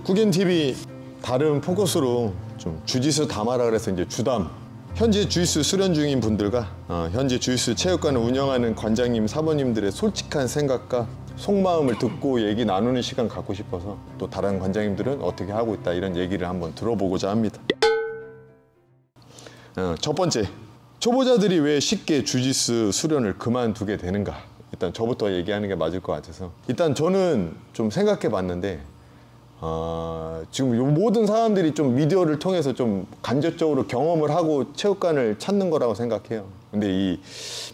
구겐TV 다른 포커스로 좀 주짓수 담아라 그래서 이제 주담, 현재 주짓수 수련 중인 분들과 현재 주짓수 체육관을 운영하는 관장님, 사모님들의 솔직한 생각과 속마음을 듣고 얘기 나누는 시간 갖고 싶어서 또 다른 관장님들은 어떻게 하고 있다 이런 얘기를 한번 들어보고자 합니다. 첫 번째, 초보자들이 왜 쉽게 주짓수 수련을 그만두게 되는가? 일단 저부터 얘기하는 게 맞을 것 같아서 일단 저는 좀 생각해 봤는데 지금 요 모든 사람들이 좀 미디어를 통해서 좀 간접적으로 경험을 하고 체육관을 찾는 거라고 생각해요. 근데 이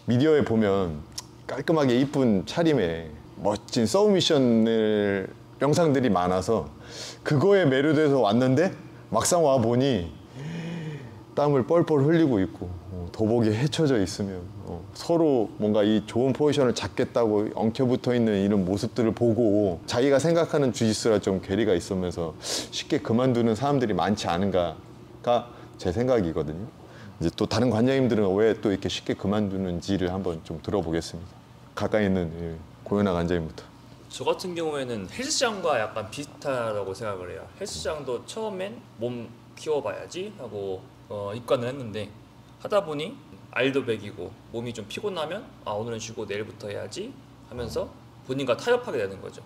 미디어에 보면 깔끔하게 이쁜 차림에 멋진 서브미션을 영상들이 많아서 그거에 매료돼서 왔는데 막상 와 보니 땀을 뻘뻘 흘리고 있고 도복이 헤쳐져 있으면 서로 뭔가 이 좋은 포지션을 잡겠다고 엉켜붙어 있는 이런 모습들을 보고 자기가 생각하는 주짓수랑 좀 괴리가 있으면서 쉽게 그만두는 사람들이 많지 않은가가 제 생각이거든요. 이제 또 다른 관장님들은 왜 또 이렇게 쉽게 그만두는지를 한번 좀 들어보겠습니다. 가까이 있는 고현아 관장님부터. 저 같은 경우에는 헬스장과 약간 비슷하다고 생각을 해요. 헬스장도 처음엔 몸 키워봐야지 하고 입관을 했는데 하다 보니 알도 배기고 몸이 좀 피곤하면 오늘은 쉬고 내일부터 해야지 하면서 본인과 타협하게 되는 거죠.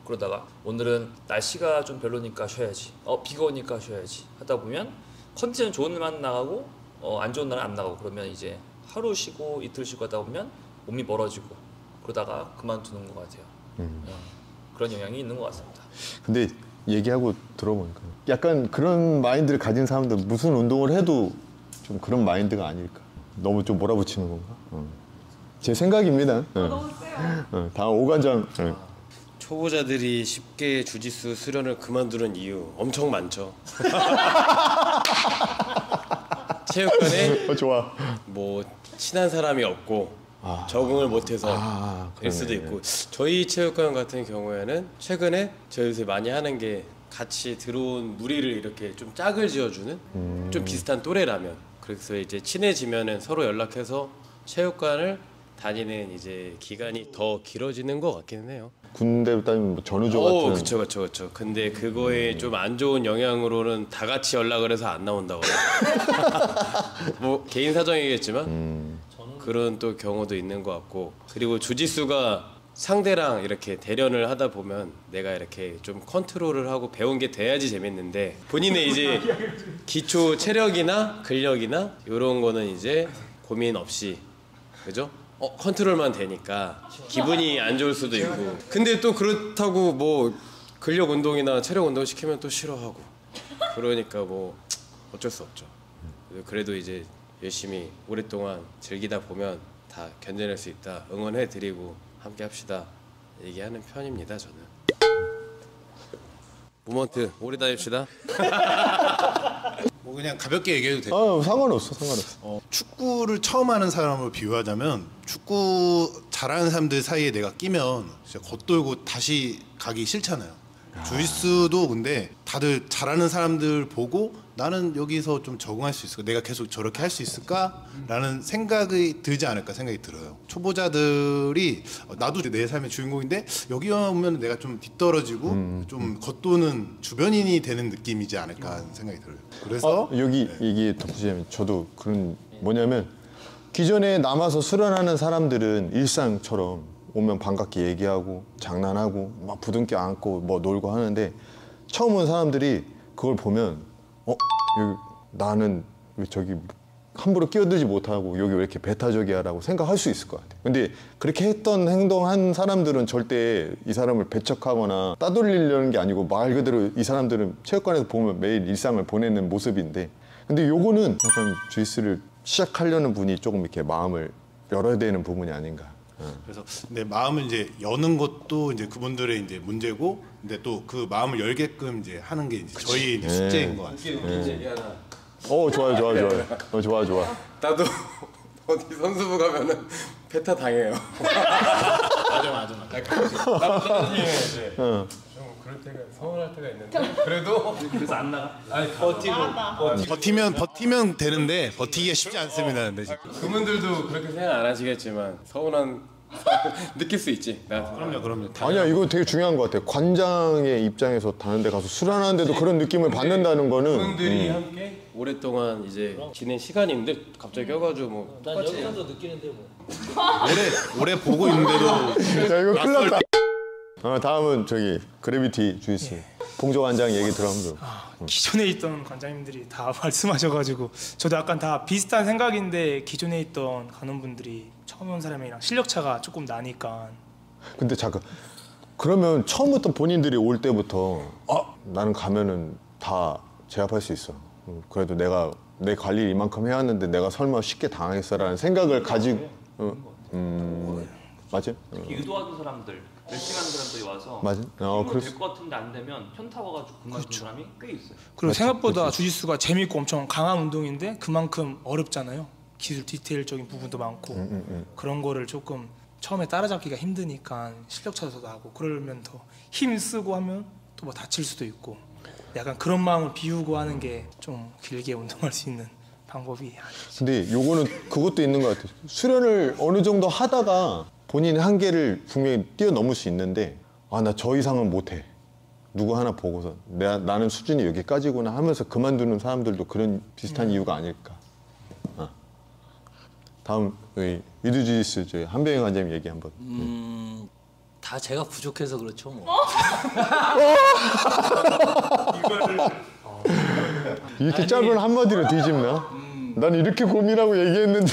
그러다가 오늘은 날씨가 좀 별로니까 쉬어야지, 비가 오니까 쉬어야지 하다 보면 컨디션 좋은 날만 나가고 안 좋은 날은 안 나가고 그러면 이제 하루 쉬고 이틀 쉬고 하다 보면 몸이 멀어지고 그러다가 그만두는 것 같아요. 그런 영향이 있는 것 같습니다. 근데 얘기하고 들어보니까 약간 그런 마인드를 가진 사람들 무슨 운동을 해도 좀 그런 마인드가 아닐까. 너무 좀 몰아붙이는 건가? 제 생각입니다. 너무 세요. 다음 오관장. 초보자들이 쉽게 주짓수 수련을 그만두는 이유 엄청 많죠. 체육관에 좋아. 뭐 친한 사람이 없고 적응을 못해서 일 수도 있고, 저희 체육관 같은 경우에는 최근에 저희 요새 많이 하는 게 같이 들어온 무리를 이렇게 좀 짝을 지어주는 좀 비슷한 또래라면, 그래서 이제 친해지면은 서로 연락해서 체육관을 다니는 이제 기간이 더 길어지는 것 같기는 해요. 군대 따면 뭐 전우조 같은. 그쵸. 근데 그거에 좀 안 좋은 영향으로는 다 같이 연락을 해서 안 나온다고. 뭐 개인 사정이겠지만 그런 또 경우도 있는 것 같고, 그리고 주짓수가 상대랑 이렇게 대련을 하다 보면 내가 이렇게 좀 컨트롤을 하고 배운 게 돼야지 재밌는데, 본인의 이제 기초 체력이나 근력이나 이런 거는 이제 고민 없이, 그죠? 컨트롤만 되니까 기분이 안 좋을 수도 있고, 근데 또 그렇다고 뭐 근력 운동이나 체력 운동 시키면 또 싫어하고, 그러니까 뭐 어쩔 수 없죠. 그래도 이제 열심히 오랫동안 즐기다 보면 다 견뎌낼 수 있다, 응원해드리고 함께 합시다 얘기하는 편입니다. 저는 모먼트 오래 다닙시다. 뭐 그냥 가볍게 얘기해도 돼요? 상관없어. 축구를 처음 하는 사람으로 비유하자면, 축구 잘하는 사람들 사이에 내가 끼면 진짜 겉돌고 다시 가기 싫잖아요. 주짓수도 근데 다들 잘하는 사람들 보고 나는 여기서 좀 적응할 수 있을까? 내가 계속 저렇게 할 수 있을까? 라는 생각이 들지 않을까 생각이 들어요. 초보자들이 나도 내 삶의 주인공인데 여기 오면 내가 좀 뒤떨어지고 좀 겉도는 주변인이 되는 느낌이지 않을까 하는 생각이 들어요. 그래서 여기 이게 덧붙이자면 저도 그런 뭐냐면, 기존에 남아서 수련하는 사람들은 일상처럼 오면 반갑게 얘기하고 장난하고 막 부둥켜 안고 뭐 놀고 하는데, 처음 온 사람들이 그걸 보면 여기 나는 왜 저기 함부로 끼어들지 못하고 여기 왜 이렇게 배타적이야 라고 생각할 수 있을 것 같아요. 근데 그렇게 했던 행동한 사람들은 절대 이 사람을 배척하거나 따돌리려는 게 아니고, 말 그대로 이 사람들은 체육관에서 보면 매일 일상을 보내는 모습인데, 근데 요거는 약간 주짓수를 시작하려는 분이 조금 이렇게 마음을 열어야 되는 부분이 아닌가. 그래서 내 마음을 이제 여는 것도 이제 그분들의 이제 문제고, 근데 또 그 마음을 열게끔 이제 하는 게 이제 저희 이제 숙제인 것 같아요. 웃긴 얘기 하나. 좋아. 나도 어디 선수부 가면은 페타 당해요. 맞아. 나도 이제 좀 그럴 때가 서운할 때가 있는데, 그래도 그래서 안 나가? 아니 버티면 되는데 버티기가 쉽지 않습니다. 근데 지금 그분들도 그렇게 생각 안 하시겠지만 서운한 느낄 수 있지. 그럼요. 아니야, 이거 되게 중요한 것 같아. 관장의 입장에서 다른 데 가서 술 하는데도 그런 느낌을 받는다는 거는 분들이 함께 오랫동안 이제 지낸 시간이 있는데 갑자기 껴가지고 뭐 난 여기서도 느끼는데 뭐. 오래 보고 있는데도 야, 이거 큰일 났다. 다음은 저기 그래비티 주이스 봉조 관장 얘기 들어보면 기존에 있던 관장님들이 다 말씀하셔가지고 저도 약간 다 비슷한 생각인데 기존에 있던 간원분들이 처음 온 사람이랑 실력차가 조금 나니까. 근데 잠깐, 그러면 처음부터 본인들이 올 때부터 나는 가면은 다 제압할 수 있어, 그래도 내가 내 관리를 이만큼 해왔는데 내가 설마 쉽게 당하겠어라는 생각을 가지고 맞지? 의도하는 사람들, 열심히 하는 사람들이 와서 맞아? 될것 같은데 안 되면 현타 와가지고 그만둔 사람이 꽤 있어요. 그리고 생각보다 주짓수가 재밌고 엄청 강한 운동인데 그만큼 어렵잖아요. 기술 디테일적인 부분도 많고 그런 거를 조금 처음에 따라잡기가 힘드니까 실력 차도 나고, 그러면 더 힘 쓰고 하면 또 뭐 다칠 수도 있고, 약간 그런 마음을 비우고 하는 게 좀 길게 운동할 수 있는 방법이 아니에요. 근데 요거는 그것도 있는 것 같아요. 수련을 어느 정도 하다가 본인의 한계를 분명히 뛰어넘을 수 있는데 나 저 이상은 못해, 누구 하나 보고서 나는 수준이 여기까지구나 하면서 그만두는 사람들도 그런 비슷한 이유가 아닐까. 다음 위드주짓수 저희 한병희 관장님 얘기 한번. 다 제가 부족해서 그렇죠 뭐. 이렇게 짧은 한마디로 뒤집나? 난 이렇게 고민하고 얘기했는데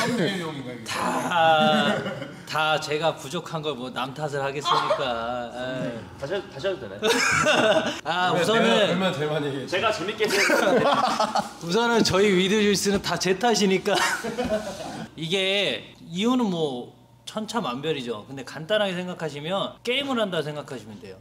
다 제가 부족한 걸 뭐 남 탓을 하겠습니까? 다시 해도 되나요? 우선은 얼마나 제일 많이 얘기해. 제가 재밌게 생각했는데 우선은 저희 위드주짓수는 다 제 탓이니까. 이게 이유는 뭐 천차만별이죠. 근데 간단하게 생각하시면 게임을 한다 생각하시면 돼요.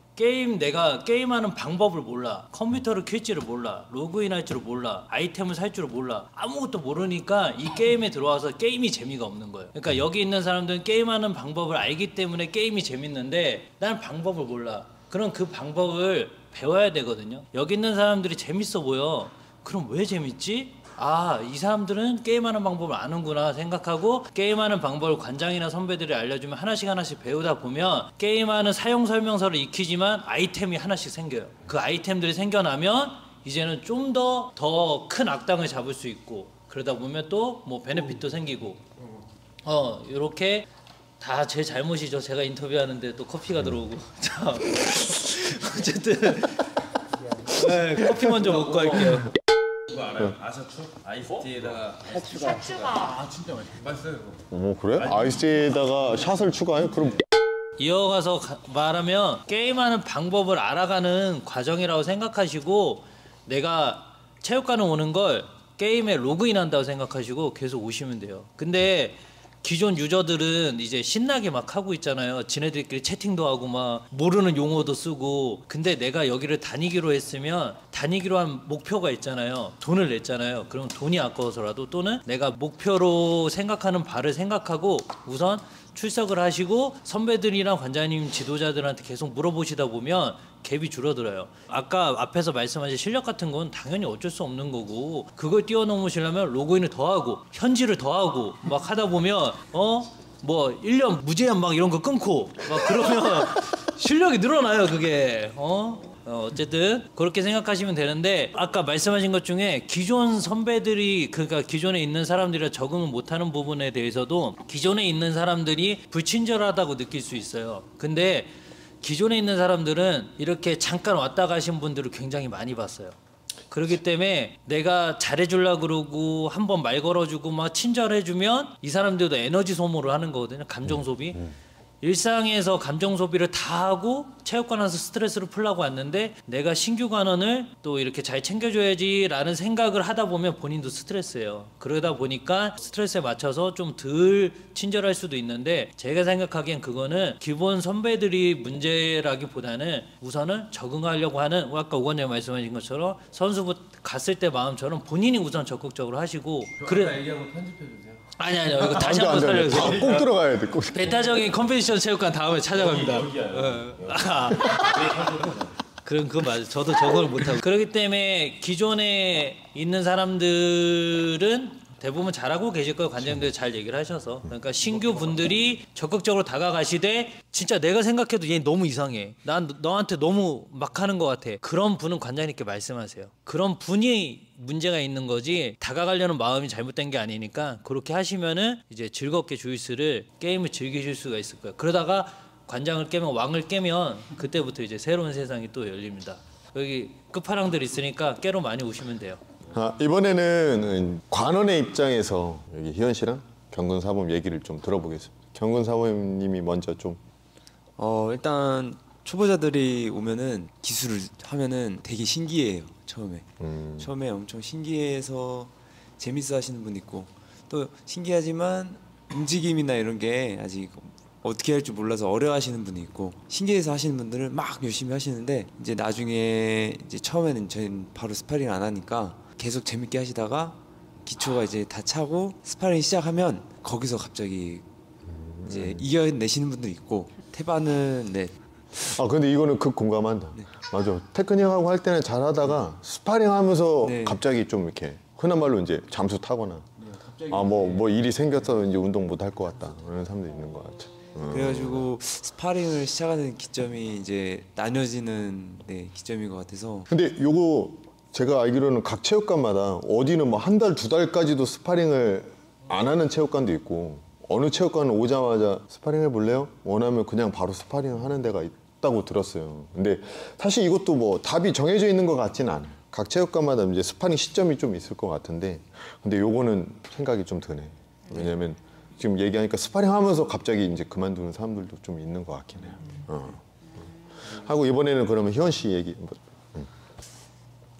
내가 게임하는 방법을 몰라, 컴퓨터를 켤 줄을 몰라, 로그인할 줄을 몰라, 아이템을 살 줄을 몰라, 아무것도 모르니까 이 게임에 들어와서 게임이 재미가 없는 거예요. 그러니까 여기 있는 사람들은 게임하는 방법을 알기 때문에 게임이 재밌는데 나는 방법을 몰라. 그럼 그 방법을 배워야 되거든요. 여기 있는 사람들이 재밌어 보여. 그럼 왜 재밌지? 이 사람들은 게임하는 방법을 아는구나 생각하고 게임하는 방법을 관장이나 선배들이 알려주면 하나씩 배우다 보면 게임하는 사용 설명서를 익히지만 아이템이 하나씩 생겨요. 그 아이템들이 생겨나면 이제는 좀 더 큰 악당을 잡을 수 있고, 그러다 보면 또 뭐 베네핏도 생기고 이렇게 다 제 잘못이죠. 제가 인터뷰하는데 또 커피가 들어오고. 자, 어쨌든 커피 먼저 먹고 할게요. 그거 알아요? 아사추? 아이스티에다가 샷추가 맛있어요. 그래? 아이스에다가 샷을 추가해? 그럼 이어가서 말하면 게임하는 방법을 알아가는 과정이라고 생각하시고, 내가 체육관에 오는 걸 게임에 로그인한다고 생각하시고 계속 오시면 돼요. 근데 기존 유저들은 이제 신나게 막 하고 있잖아요. 지네들끼리 채팅도 하고 막 모르는 용어도 쓰고. 근데 내가 여기를 다니기로 했으면 다니기로 한 목표가 있잖아요. 돈을 냈잖아요. 그럼 돈이 아까워서라도, 또는 내가 목표로 생각하는 바를 생각하고 우선 출석을 하시고 선배들이랑 관장님, 지도자들한테 계속 물어보시다 보면 갭이 줄어들어요. 아까 앞에서 말씀하신 실력 같은 건 당연히 어쩔 수 없는 거고, 그걸 뛰어넘으시려면 로그인을 더 하고 현질을 더 하고 막 하다 보면 뭐 1년 무제한 막 이런 거 끊고 막 그러면 실력이 늘어나요, 그게. 어쨌든 그렇게 생각하시면 되는데, 아까 말씀하신 것 중에 기존 선배들이, 그러니까 기존에 있는 사람들이 적응을 못하는 부분에 대해서도 기존에 있는 사람들이 불친절하다고 느낄 수 있어요. 근데 기존에 있는 사람들은 이렇게 잠깐 왔다 가신 분들을 굉장히 많이 봤어요. 그렇기 때문에 내가 잘해주려고 그러고 한번 말 걸어주고 막 친절해주면 이 사람들도 에너지 소모를 하는 거거든요. 감정 소비. 일상에서 감정 소비를 다 하고 체육관 와서 스트레스를 풀려고 왔는데 내가 신규 관원을 또 이렇게 잘 챙겨줘야지 라는 생각을 하다 보면 본인도 스트레스예요. 그러다 보니까 스트레스에 맞춰서 좀 덜 친절할 수도 있는데, 제가 생각하기엔 그거는 기본 선배들이 문제라기보다는 우선은 적응하려고 하는, 아까 오관장님 말씀하신 것처럼 선수부 갔을 때 마음처럼 본인이 우선 적극적으로 하시고. 그래. 얘기한 거 편집해 주세요. 아니요, 이거 다시 한번 살려주세요. 꼭 들어가야 돼. 꼭. 배타적인 컴피티션 체육관 다음에 찾아갑니다. 그럼 그거 맞아요. 저도 저걸 못하고. 그렇기 때문에 기존에 있는 사람들은 대부분 잘하고 계실 거예요. 관장님들 잘 얘기를 하셔서. 그러니까 신규 분들이 적극적으로 다가가시되 진짜 내가 생각해도 얘 너무 이상해. 난 너한테 너무 막 하는 것 같아. 그런 분은 관장님께 말씀하세요. 그런 분이 문제가 있는 거지 다가가려는 마음이 잘못된 게 아니니까 그렇게 하시면은 이제 즐겁게 주짓수를 게임을 즐기실 수가 있을 거예요. 그러다가 관장을 깨면 왕을 깨면 그때부터 이제 새로운 세상이 또 열립니다. 여기 끝판왕들 있으니까 깨러 많이 오시면 돼요. 이번에는 관원의 입장에서 여기 희연 씨랑 경근 사범 얘기를 좀 들어보겠습니다. 경근 사범님이 먼저 좀. 일단 초보자들이 오면은 기술을 하면은 되게 신기해요. 처음에 엄청 신기해서 재밌어 하시는 분 있고 또 신기하지만 움직임이나 이런 게 아직 어떻게 할 줄 몰라서 어려워하시는 분이 있고 신기해서 하시는 분들은 막 열심히 하시는데 이제 나중에 이제 처음에는 저희는 바로 스파링 안 하니까 계속 재밌게 하시다가 기초가 이제 다 차고 스파링 시작하면 거기서 갑자기 이제 이겨내시는 분도 있고 태반은 네. 근데 이거는 극 공감한다. 네. 맞아. 테크닉하고 할 때는 잘하다가 스파링 하면서 네. 갑자기 좀 이렇게 흔한 말로 이제 잠수 타거나 뭐 일이 생겨서 이제 운동 못 할 것 같다 그런 사람도 있는 것 같아. 그래가지고 스파링을 시작하는 기점이 이제 나뉘어지는 기점인 것 같아서. 근데 요거 제가 알기로는 각 체육관마다 어디는 뭐 한 달, 두 달까지도 스파링을 안 하는 체육관도 있고 어느 체육관은 오자마자 스파링 해볼래요? 원하면 그냥 바로 스파링 하는 데가 있다고 들었어요. 근데 사실 이것도 뭐 답이 정해져 있는 것 같지는 않아요. 각 체육관마다 이제 스파링 시점이 좀 있을 것 같은데 근데 요거는 생각이 좀 드네. 왜냐면 지금 얘기하니까 스파링 하면서 갑자기 이제 그만두는 사람들도 좀 있는 것 같긴 해요. 하고 이번에는 그러면 희원 씨 얘기.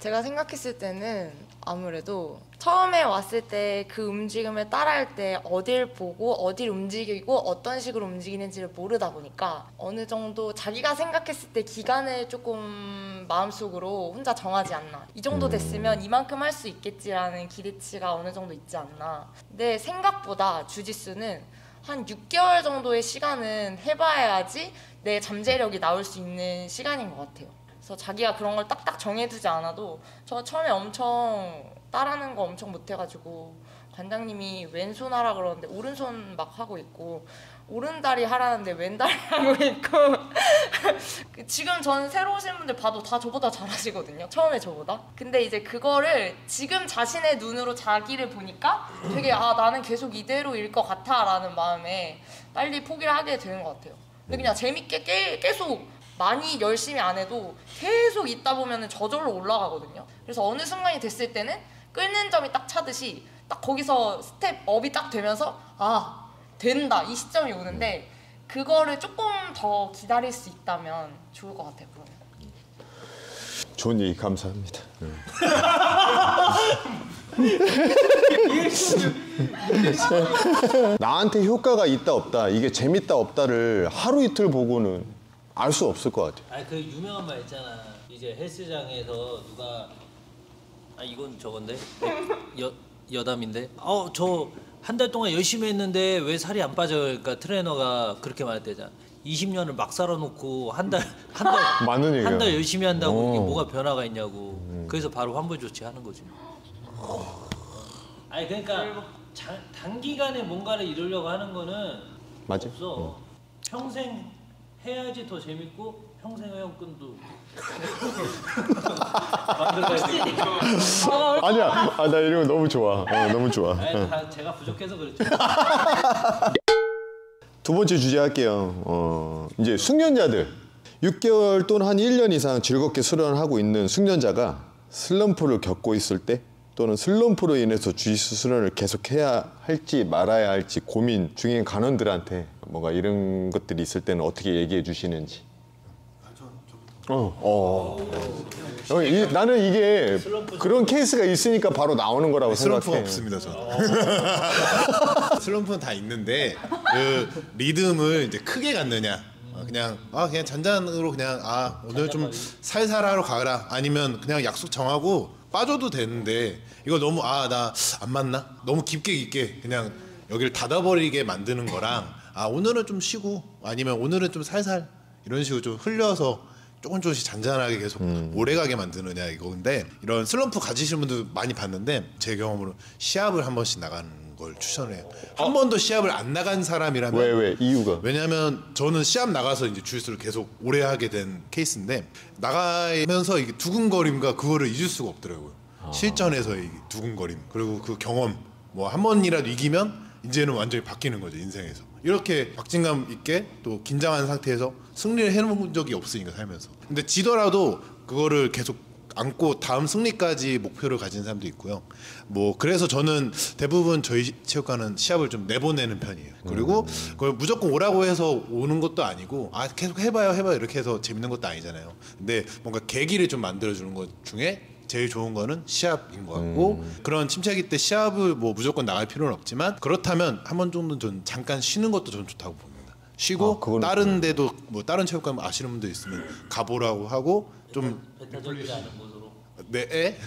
제가 생각했을 때는 아무래도 처음에 왔을 때 그 움직임을 따라할 때 어딜 보고 어딜 움직이고 어떤 식으로 움직이는지를 모르다 보니까 어느 정도 자기가 생각했을 때 기간을 조금 마음속으로 혼자 정하지 않나. 이 정도 됐으면 이만큼 할 수 있겠지라는 기대치가 어느 정도 있지 않나. 근데 생각보다 주짓수는 한 6개월 정도의 시간은 해봐야지 내 잠재력이 나올 수 있는 시간인 것 같아요. 그래서 자기가 그런 걸 딱딱 정해두지 않아도 저 처음에 엄청 따라하는 거 엄청 못해가지고 관장님이 왼손 하라 그러는데 오른손 막 하고 있고 오른다리 하라는데 왼다리 하고 있고 지금 전 새로 오신 분들 봐도 다 저보다 잘하시거든요. 처음에 저보다. 근데 이제 그거를 지금 자신의 눈으로 자기를 보니까 되게 나는 계속 이대로일 것 같아 라는 마음에 빨리 포기를 하게 되는 것 같아요. 근데 그냥 재밌게 계속 많이 열심히 안 해도 계속 있다 보면 저절로 올라가거든요. 그래서 어느 순간이 됐을 때는 끓는 점이 딱 차듯이 딱 거기서 스텝업이 딱 되면서 된다 이 시점이 오는데 그거를 조금 더 기다릴 수 있다면 좋을 것 같아요. 그러면. 좋은 얘기 감사합니다. 나한테 효과가 있다 없다 이게 재밌다 없다를 하루 이틀 보고는 알 수 없을 것 같아요. 그 유명한 말 있잖아. 이제 헬스장에서 누가 이건 저건데 여담인데 저 한 달 동안 열심히 했는데 왜 살이 안 빠져? 그러니까 트레이너가 그렇게 말했대잖아. 20년을 막 살아놓고 한 달 맞는 얘기야. 한 달 열심히 한다고 이게 뭐가 변화가 있냐고. 그래서 바로 환불 조치하는 거지. 그러니까 단기간에 뭔가를 이루려고 하는 거는 맞아. 없어. 평생 해야지 더 재밌고 평생 회원권도 만들어야지. 아니야. 나 이런 거 너무 좋아. 너무 좋아. 다 제가 부족해서 그렇죠. 두 번째 주제 할게요. 이제 숙련자들 6개월 또는 한 1년 이상 즐겁게 수련을 하고 있는 숙련자가 슬럼프를 겪고 있을 때 또는 슬럼프로 인해서 주짓수 수련을 계속해야 할지 말아야 할지 고민 중인 간원들한테 뭔가 이런 것들이 있을 때는 어떻게 얘기해 주시는지. 나는 이게 그런 케이스가 있으니까 바로 나오는 거라고 생각해. 슬럼프가 없습니다, 저는. 슬럼프는 다 있는데 그 리듬을 이제 크게 갖느냐, 그냥 잔잔으로 그냥 오늘 좀 살살 하러 가라, 아니면 그냥 약속 정하고 빠져도 되는데 이거 너무 나 안 맞나? 너무 깊게 그냥 여기를 닫아버리게 만드는 거랑 오늘은 좀 쉬고 아니면 오늘은 좀 살살 이런 식으로 좀 흘려서 조금씩 잔잔하게 계속 오래가게 만드느냐 이거인데 이런 슬럼프 가지시는 분들 많이 봤는데 제 경험으로 시합을 한 번씩 나가는 걸 추천해요. 한 번도 시합을 안 나간 사람이라면 왜 이유가? 왜냐하면 저는 시합 나가서 이제 주짓수를 계속 오래 하게 된 케이스인데 나가면서 이게 두근거림과 그거를 잊을 수가 없더라고요. 실전에서의 두근거림 그리고 그 경험 뭐 한 번이라도 이기면 이제는 완전히 바뀌는 거죠 인생에서. 이렇게 박진감 있게 또 긴장한 상태에서 승리를 해놓은 적이 없으니까 살면서. 근데 지더라도 그거를 계속 안고 다음 승리까지 목표를 가진 사람도 있고요. 뭐 그래서 저는 대부분 저희 체육관은 시합을 좀 내보내는 편이에요. 그리고 그걸 무조건 오라고 해서 오는 것도 아니고 아 계속 해봐요 이렇게 해서 재밌는 것도 아니잖아요. 근데 뭔가 계기를 좀 만들어주는 것 중에 제일 좋은 거는 시합인 것 같고 그런 침체기 때 시합을 뭐 무조건 나갈 필요는 없지만 그렇다면 한 번 정도는 전 잠깐 쉬는 것도 전 좋다고 봅니다. 쉬고 다른 데도 뭐 다른 체육관 아시는 분들 있으면 가보라고 하고 좀 배타적이지 않은 곳으로. 네,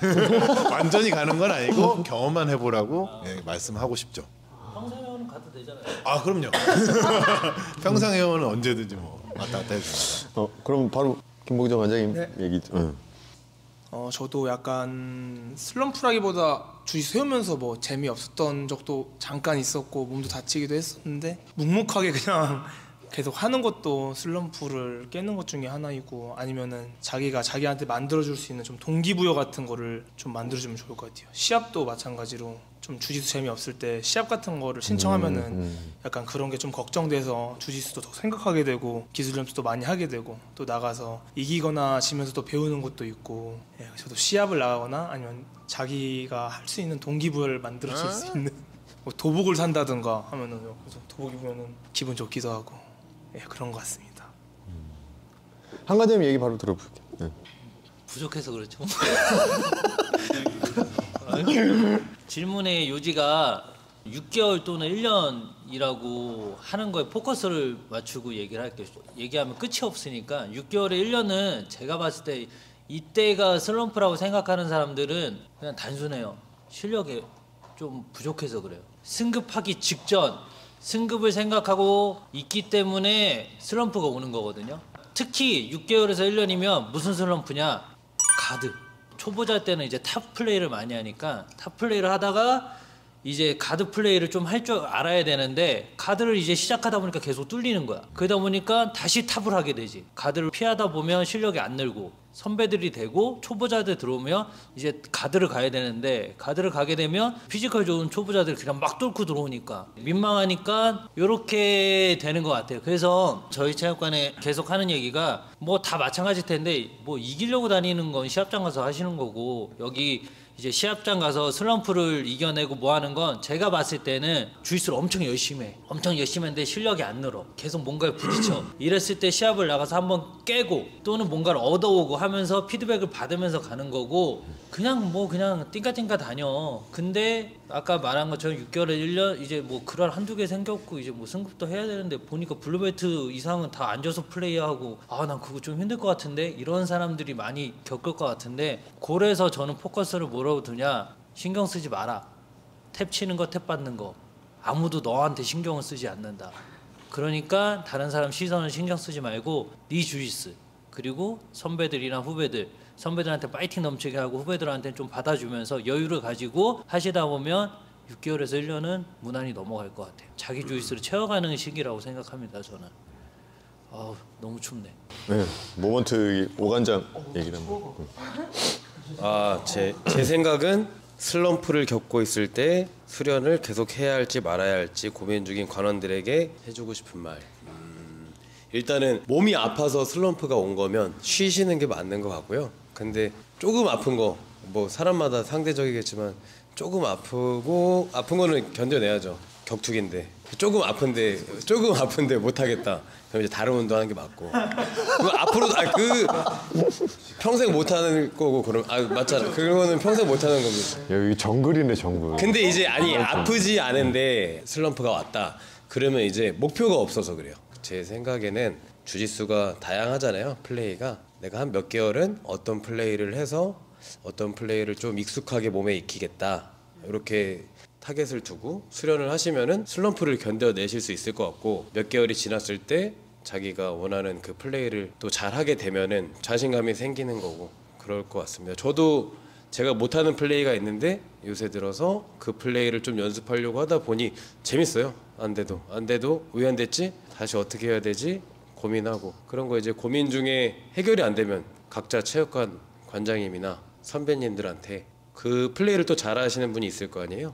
완전히 가는 건 아니고 경험만 해보라고 말씀하고 싶죠. 평생회원은 가도 되잖아요. 아 그럼요. 평상회원은 언제든지 뭐 왔다 갔다 해줍니다. 그럼 바로 김봉정 원장님 네. 얘기. 저도 약간 슬럼프라기보다 주짓수 세우면서 뭐 재미없었던 적도 잠깐 있었고 몸도 다치기도 했었는데 묵묵하게 그냥 계속 하는 것도 슬럼프를 깨는 것 중에 하나이고 아니면은 자기가 자기한테 만들어줄 수 있는 좀 동기부여 같은 거를 좀 만들어주면 좋을 것 같아요. 시합도 마찬가지로 좀 주짓수 재미없을 때 시합 같은 거를 신청하면은 약간 그런 게 좀 걱정돼서 주짓수도 더 생각하게 되고 기술 연습도 많이 하게 되고 또 나가서 이기거나 지면서 또 배우는 것도 있고 저도 시합을 나가거나 아니면 자기가 할 수 있는 동기부여를 만들어줄 수 있는 뭐 도복을 산다든가 하면은 그래서 도복 입으면은 기분 좋기도 하고 그런 것 같습니다. 한가대님 얘기 바로 들어볼게요. 네. 부족해서 그렇죠. 질문의 요지가 6개월 또는 1년이라고 하는 거에 포커스를 맞추고 얘기를 할게요. 얘기하면 끝이 없으니까 6개월에 1년은 제가 봤을 때 이때가 슬럼프라고 생각하는 사람들은 그냥 단순해요. 실력이 좀 부족해서 그래요. 승급하기 직전 승급을 생각하고 있기 때문에 슬럼프가 오는 거거든요. 특히 6개월에서 1년이면 무슨 슬럼프냐? 가드. 초보자 때는 이제 탑 플레이를 많이 하니까 탑 플레이를 하다가 이제 가드 플레이를 좀 할 줄 알아야 되는데 가드를 이제 시작하다 보니까 계속 뚫리는 거야. 그러다 보니까 다시 탑을 하게 되지. 가드를 피하다 보면 실력이 안 늘고 선배들이 되고 초보자들 들어오면 이제 가드를 가야 되는데 가드를 가게 되면 피지컬 좋은 초보자들 그냥 막 뚫고 들어오니까 민망하니까 이렇게 되는 것 같아요. 그래서 저희 체육관에 계속 하는 얘기가 뭐 다 마찬가지일 텐데 뭐 이기려고 다니는 건 시합장 가서 하시는 거고 여기 이제 시합장 가서 슬럼프를 이겨내고 뭐 하는 건 제가 봤을 때는 주짓수를 엄청 열심히 해. 엄청 열심히 했는데 실력이 안 늘어. 계속 뭔가에 부딪혀. 이랬을 때 시합을 나가서 한번 깨고 또는 뭔가를 얻어오고 하면서 피드백을 받으면서 가는 거고 그냥 띵까띵까 다녀. 근데 아까 말한 것처럼 6개월에 1년 이제 뭐 그럴 한두 개 생겼고 이제 뭐 승급도 해야 되는데 보니까 블루벨트 이상은 다 앉아서 플레이하고 아 난 그거 좀 힘들 것 같은데 이런 사람들이 많이 겪을 것 같은데 그래서 저는 포커스를 뭐라고 두냐 신경 쓰지 마라. 탭 치는 거 탭 받는 거 아무도 너한테 신경을 쓰지 않는다. 그러니까 다른 사람 시선을 신경 쓰지 말고 네 주짓수 그리고 선배들이나 후배들 선배들한테 파이팅 넘치게 하고 후배들한테는 좀 받아주면서 여유를 가지고 하시다 보면 6개월에서 1년은 무난히 넘어갈 것 같아요. 자기 주짓수를 채워가는 시기라고 생각합니다. 저는. 너무 춥네. 네, 모먼트 오관장 얘기를 한번. 제 생각은 슬럼프를 겪고 있을 때 수련을 계속 해야 할지 말아야 할지 고민 중인 관원들에게 해주고 싶은 말. 일단은 몸이 아파서 슬럼프가 온 거면 쉬시는 게 맞는 것 같고요. 근데 조금 아픈 거, 뭐 사람마다 상대적이겠지만 조금 아픈 거는 견뎌내야죠. 격투기인데 조금 아픈데 못하겠다. 그럼 이제 다른 운동하는 게 맞고. 그 앞으로 평생 못하는 거고 그럼 맞잖아. 그거는 평생 못하는 겁니다. 여기 정글이네 정글. 근데 이제 아프지 않은데 슬럼프가 왔다. 그러면 이제 목표가 없어서 그래요. 제 생각에는 주짓수가 다양하잖아요. 플레이가 내가 한 몇 개월은 어떤 플레이를 해서 어떤 플레이를 좀 익숙하게 몸에 익히겠다. 이렇게 타겟을 두고 수련을 하시면은 슬럼프를 견뎌내실 수 있을 것 같고 몇 개월이 지났을 때 자기가 원하는 그 플레이를 또 잘하게 되면은 자신감이 생기는 거고 그럴 것 같습니다. 저도 제가 못하는 플레이가 있는데 요새 들어서 그 플레이를 좀 연습하려고 하다 보니 재밌어요. 안 돼도 왜 안 됐지? 다시 어떻게 해야 되지? 고민하고 그런 거 이제 고민 중에 해결이 안 되면 각자 체육관 관장님이나 선배님들한테 그 플레이를 또 잘하시는 분이 있을 거 아니에요.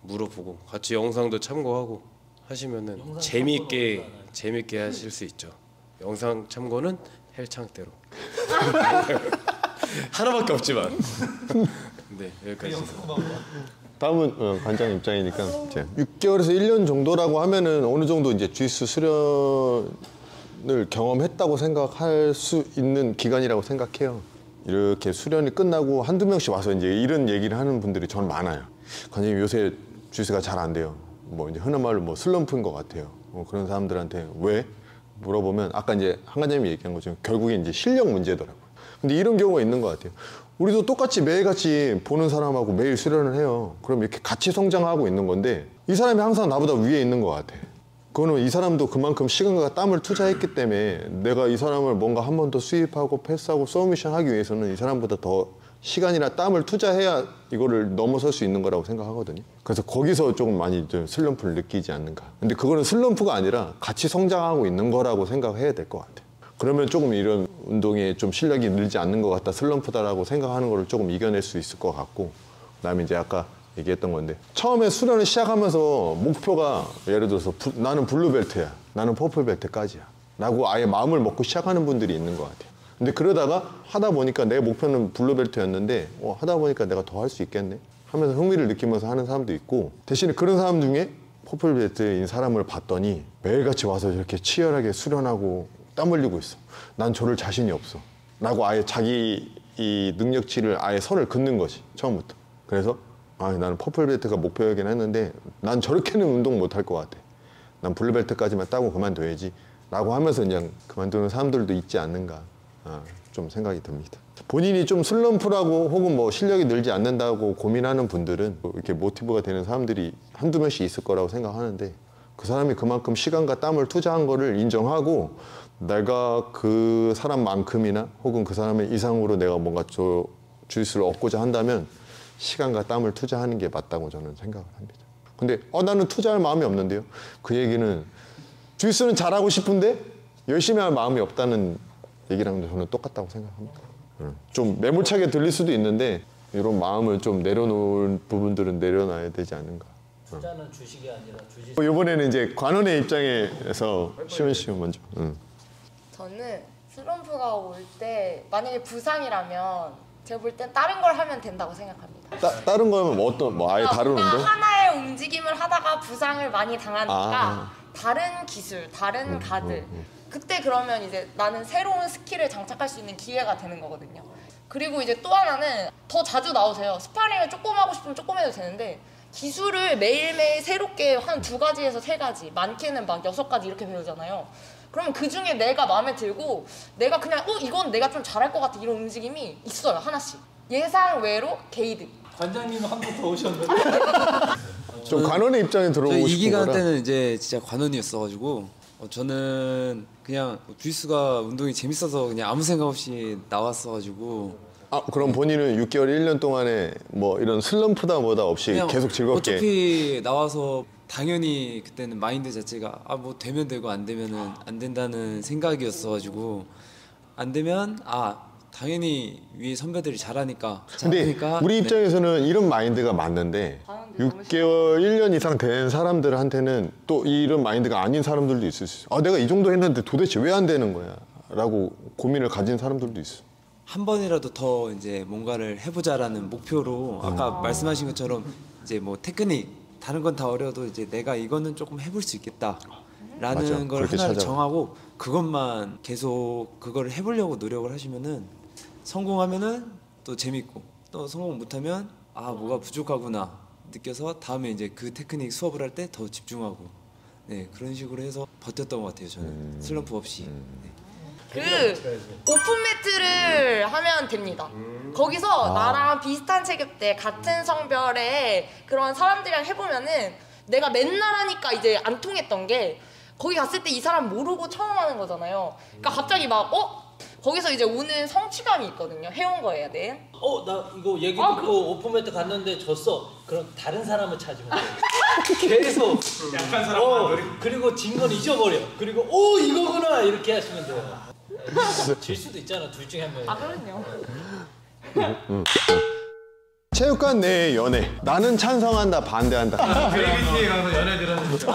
물어보고 같이 영상도 참고하고 하시면은 재밌게 하실 수 있죠. 영상 참고는 헬창대로 하나밖에 없지만 네 여기까지. 다음은 관장 입장이니까 이제 6개월에서 1년 정도라고 하면은 어느 정도 이제 주짓수 수련을 경험했다고 생각할 수 있는 기간이라고 생각해요. 이렇게 수련이 끝나고 한두 명씩 와서 이제 이런 얘기를 하는 분들이 저는 많아요. 관장님 요새 주짓수가 잘 안 돼요. 뭐 이제 흔한 말로 뭐 슬럼프인 것 같아요. 그런 사람들한테 왜? 물어보면 아까 이제 한 관장님이 얘기한 것처럼 결국에 이제 실력 문제더라고요. 근데 이런 경우가 있는 것 같아요. 우리도 똑같이 매일같이 보는 사람하고 매일 수련을 해요. 그럼 이렇게 같이 성장하고 있는 건데 이 사람이 항상 나보다 위에 있는 것 같아. 그거는 이 사람도 그만큼 시간과 땀을 투자했기 때문에 내가 이 사람을 뭔가 한 번 더 수입하고 패스하고 서브미션 하기 위해서는 이 사람보다 더 시간이나 땀을 투자해야 이거를 넘어설 수 있는 거라고 생각하거든요. 그래서 거기서 조금 많이 좀 슬럼프를 느끼지 않는가. 근데 그거는 슬럼프가 아니라 같이 성장하고 있는 거라고 생각해야 될 것 같아요. 그러면 조금 이런 운동에 좀 실력이 늘지 않는 것 같다, 슬럼프다라고 생각하는 거를 조금 이겨낼 수 있을 것 같고, 그다음에 이제 아까 얘기했던 건데 처음에 수련을 시작하면서 목표가 예를 들어서 나는 블루벨트야, 나는 퍼플벨트까지야 라고 아예 마음을 먹고 시작하는 분들이 있는 것 같아요. 근데 그러다가 하다 보니까 내 목표는 블루벨트였는데 하다 보니까 내가 더 할 수 있겠네 하면서 흥미를 느끼면서 하는 사람도 있고, 대신에 그런 사람 중에 퍼플벨트인 사람을 봤더니 매일같이 와서 이렇게 치열하게 수련하고 땀 흘리고 있어. 난 저럴 자신이 없어 라고 아예 자기 이 능력치를 아예 선을 긋는 것이 처음부터. 그래서 나는 퍼플벨트가 목표이긴 했는데 난 저렇게는 운동 못할 것 같아. 난 블루벨트까지만 따고 그만둬야지 라고 하면서 그냥 그만두는 사람들도 있지 않는가 좀 생각이 듭니다. 본인이 좀 슬럼프라고 혹은 뭐 실력이 늘지 않는다고 고민하는 분들은 이렇게 모티브가 되는 사람들이 한두 명씩 있을 거라고 생각하는데, 그 사람이 그만큼 시간과 땀을 투자한 거를 인정하고 내가 그 사람만큼이나 혹은 그 사람의 이상으로 내가 뭔가 주짓수를 얻고자 한다면 시간과 땀을 투자하는 게 맞다고 저는 생각을 합니다. 근데 나는 투자할 마음이 없는데요. 그 얘기는 주짓수는 잘하고 싶은데 열심히 할 마음이 없다는 얘기랑 저는 똑같다고 생각합니다. 좀 매몰차게 들릴 수도 있는데 이런 마음을 좀 내려놓을 부분들은 내려놔야 되지 않는가. 투자는 주식이 아니라 주짓수. 이번에는 이제 관원의 입장에서 시원 씨 먼저. 저는 슬럼프가 올 때 만약에 부상이라면 제가 볼 땐 다른 걸 하면 된다고 생각합니다. 다른 거면 뭐 아예 다른 뭔가 운동? 하나의 움직임을 하다가 부상을 많이 당하니까 다른 기술, 다른 가드. 그때 그러면 이제 나는 새로운 스킬을 장착할 수 있는 기회가 되는 거거든요. 그리고 이제 또 하나는 더 자주 나오세요. 스파링을 조금 하고 싶으면 조금 해도 되는데 기술을 매일매일 새롭게 한 2가지에서 3가지, 많게는 막 6가지 이렇게 배우잖아요. 그러면 그 중에 내가 마음에 들고 내가 그냥 이건 내가 좀 잘할 것 같아 이런 움직임이 있어요. 하나씩. 예상 외로 게이드. 관장님은 한 번 더 오셨는데. 좀 관원의 입장에 들어보고 이 싶은 기간 거라. 때는 이제 진짜 관원이었어가지고 저는 그냥 주짓수가 운동이 재밌어서 그냥 아무 생각 없이 나왔어가지고. 그럼 본인은 6개월, 1년 동안에 뭐 이런 슬럼프다 뭐다 없이 계속 즐겁게. 어차피 나와서 당연히 그때는 마인드 자체가 뭐 되면 되고 안 되면은 안 된다는 생각이었어가지고, 안 되면 당연히 위에 선배들이 잘하니까. 근데 우리 입장에서는 이런 마인드가 맞는데 6개월, 1년 이상 된 사람들한테는 또 이런 마인드가 아닌 사람들도 있을 수 있어. 내가 이 정도 했는데 도대체 왜 안 되는 거야? 라고 고민을 가진 사람들도 있어. 한 번이라도 더 이제 뭔가를 해보자라는 목표로 아까 말씀하신 것처럼 이제 뭐 테크닉 다른 건 다 어려도 이제 내가 이거는 조금 해볼 수 있겠다라는 걸 하나를 정하고 그것만 계속 그거를 해보려고 노력을 하시면은 성공하면은 또 재밌고, 또 성공 못하면 뭐가 부족하구나 느껴서 다음에 이제 그 테크닉 수업을 할 때 더 집중하고, 그런 식으로 해서 버텼던 것 같아요. 저는 슬럼프 없이. 그 오픈 매트를 하면 됩니다. 거기서 나랑 비슷한 체급대 같은 성별의 그런 사람들이랑 해보면은 내가 맨날 하니까 이제 안 통했던 게 거기 갔을 때 이 사람 모르고 처음 하는 거잖아요. 그러니까 갑자기 막 거기서 이제 오는 성취감이 있거든요. 해온 거예요, 네. 나 이거 얘기 듣고 오픈매트 갔는데 졌어. 그럼 다른 사람을 찾으면 돼. 계속 약한 사람만 그리고 진 건 잊어버려. 그리고 이거구나 이렇게 하시면 돼요. 질 수도 있잖아, 둘 중에 한 명. 그럼요. 체육관 내 연애. 나는 찬성한다, 반대한다. 브레이크에 가서 연애 들었는데